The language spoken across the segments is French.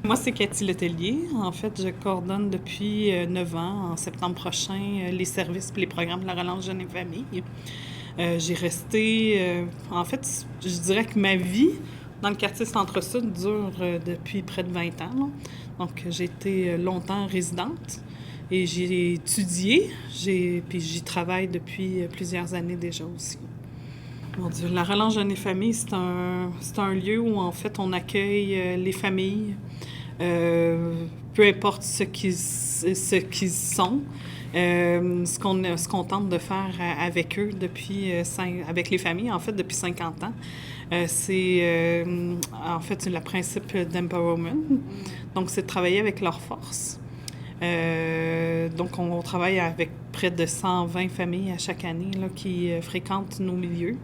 Moi, c'est Cathy Letellier. En fait, je coordonne depuis 9 ans, en septembre prochain, les services et les programmes de la relance Jeunes et Famille. J'ai resté, en fait, je dirais que ma vie dans le quartier Centre-Sud dure depuis près de 20 ans, là. Donc, j'ai été longtemps résidente et j'ai étudié, puis j'y travaille depuis plusieurs années déjà aussi. Mon Dieu, la relance Jeunes et Famille, c'est un lieu où, en fait, on accueille les familles, peu importe ce qu'ils sont. Ce qu'on tente de faire avec eux avec les familles, en fait, depuis 50 ans, en fait, le principe d'empowerment. Donc, c'est de travailler avec leurs forces. Donc, on travaille avec près de 120 familles à chaque année là, qui fréquentent nos milieux.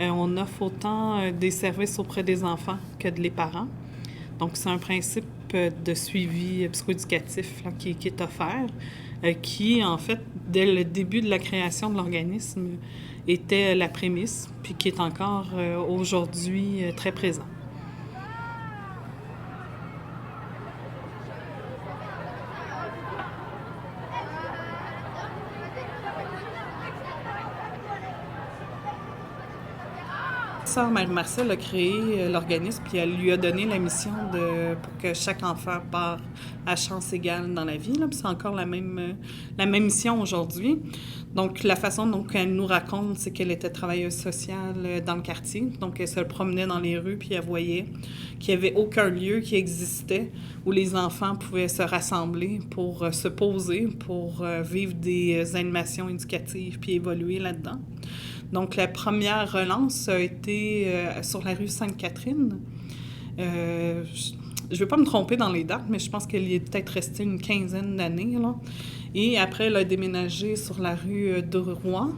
On offre autant des services auprès des enfants que de les parents. Donc, c'est un principe de suivi psychoéducatif là, qui est offert, qui, en fait, dès le début de la création de l'organisme, était la prémisse, puis qui est encore aujourd'hui très présent. Sœur Marie-Marcel a créé l'organisme, puis elle lui a donné la mission pour que chaque enfant part à chance égale dans la vie. Là, puis c'est encore la même mission aujourd'hui. Donc, la façon dont elle nous raconte, c'est qu'elle était travailleuse sociale dans le quartier. Donc, elle se promenait dans les rues, puis elle voyait qu'il n'y avait aucun lieu qui existait où les enfants pouvaient se rassembler pour se poser, pour vivre des animations éducatives, puis évoluer là-dedans. Donc, la première relance a été sur la rue Sainte-Catherine. Je ne vais pas me tromper dans les dates, mais je pense qu'elle y est peut-être restée une quinzaine d'années, là. Et après, elle a déménagé sur la rue de Rouen,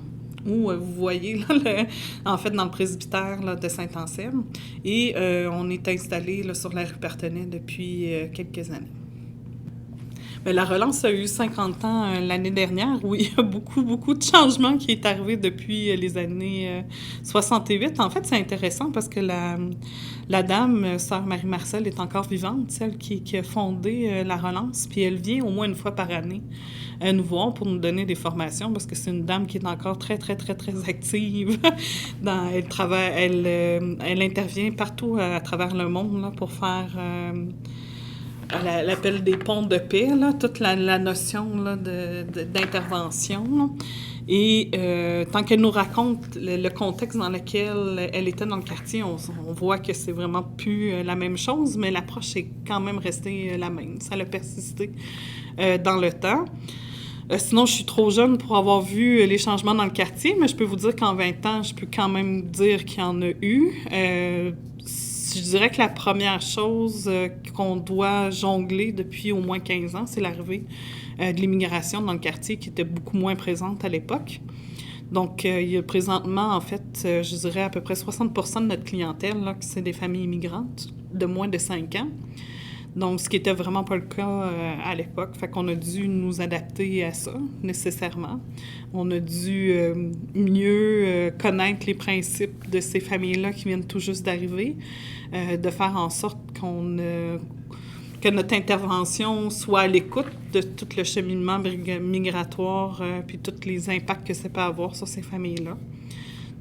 où vous voyez, là, en fait, dans le presbytère là, de Saint-Anselme. Et on est installé là, sur la rue Partenay depuis quelques années. Mais la relance a eu 50 ans l'année dernière, où il y a beaucoup, beaucoup de changements qui est arrivé depuis les années 68. En fait, c'est intéressant parce que la dame, sœur Marie-Marcel, est encore vivante, celle qui a fondé la relance, puis elle vient au moins une fois par année nous voir pour nous donner des formations parce que c'est une dame qui est encore très, très, très, très active. Elle intervient partout à travers le monde là, pour faire... elle appelle des ponts de paix, là, toute la notion là, d'intervention. Là. Et tant qu'elle nous raconte le contexte dans lequel elle était dans le quartier, on voit que c'est vraiment plus la même chose, mais l'approche est quand même restée la même. Ça a persisté dans le temps. Sinon, je suis trop jeune pour avoir vu les changements dans le quartier, mais je peux vous dire qu'en 20 ans, je peux quand même dire qu'il y en a eu. Je dirais que la première chose qu'on doit jongler depuis au moins 15 ans, c'est l'arrivée de l'immigration dans le quartier qui était beaucoup moins présente à l'époque. Donc, il y a présentement, en fait, je dirais à peu près 60% de notre clientèle, là, c'est des familles immigrantes de moins de 5 ans. Donc, ce qui n'était vraiment pas le cas à l'époque. Fait qu'on a dû nous adapter à ça, nécessairement. On a dû mieux connaître les principes de ces familles-là qui viennent tout juste d'arriver, de faire en sorte que notre intervention soit à l'écoute de tout le cheminement migratoire puis tous les impacts que ça peut avoir sur ces familles-là.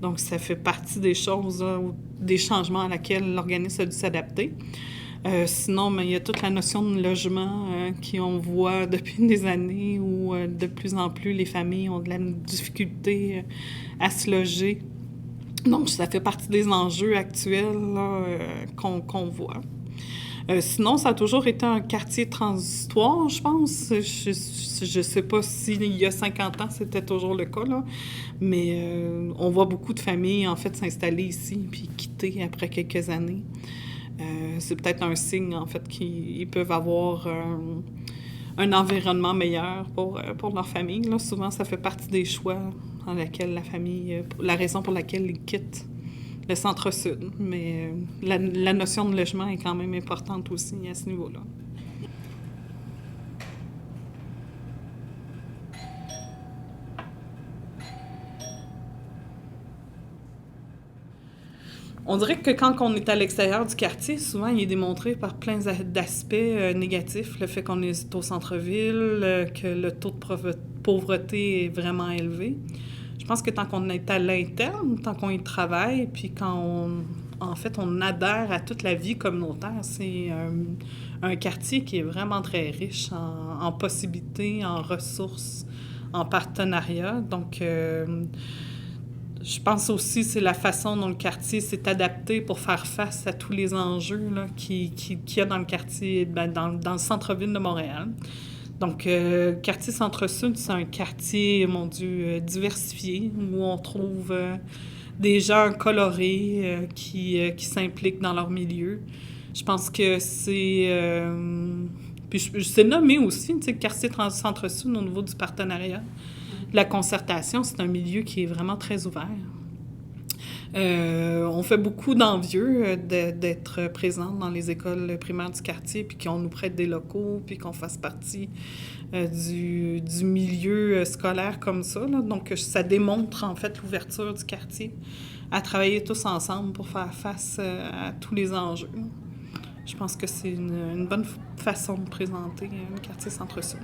Donc, ça fait partie des choses, là, des changements à laquelle l'organisme a dû s'adapter. Sinon, mais il y a toute la notion de logement qu'on voit depuis des années où de plus en plus les familles ont de la difficulté à se loger. Donc, ça fait partie des enjeux actuels là, qu'on voit. Sinon, ça a toujours été un quartier transitoire, je pense. Je sais pas s'il y a 50 ans, c'était toujours le cas, là. Mais on voit beaucoup de familles, en fait, s'installer ici puis quitter après quelques années. C'est peut-être un signe, en fait, qu'ils peuvent avoir un environnement meilleur pour leur famille. Là, souvent, ça fait partie des choix dans laquelle la raison pour laquelle ils quittent le centre-sud. Mais la notion de logement est quand même importante aussi à ce niveau-là. On dirait que quand on est à l'extérieur du quartier, souvent, il est démontré par plein d'aspects négatifs. Le fait qu'on est au centre-ville, que le taux de pauvreté est vraiment élevé. Je pense que tant qu'on est à l'interne, tant qu'on y travaille, puis en fait, on adhère à toute la vie communautaire, c'est un quartier qui est vraiment très riche en possibilités, en ressources, en partenariats. Donc, je pense aussi que c'est la façon dont le quartier s'est adapté pour faire face à tous les enjeux là, qu'il y a dans le quartier, dans le centre-ville de Montréal. Donc, quartier Centre-Sud, c'est un quartier, mon Dieu, diversifié, où on trouve des gens colorés qui s'impliquent dans leur milieu. Je pense que c'est... puis c'est nommé aussi, tu sais, quartier Centre-Sud au niveau du partenariat. La concertation, c'est un milieu qui est vraiment très ouvert. On fait beaucoup d'envieux d'être présents dans les écoles primaires du quartier, puis qu'on nous prête des locaux, puis qu'on fasse partie du milieu scolaire comme ça. Là. Donc, ça démontre en fait l'ouverture du quartier à travailler tous ensemble pour faire face à tous les enjeux. Je pense que c'est une bonne façon de présenter le quartier Centre-Sud.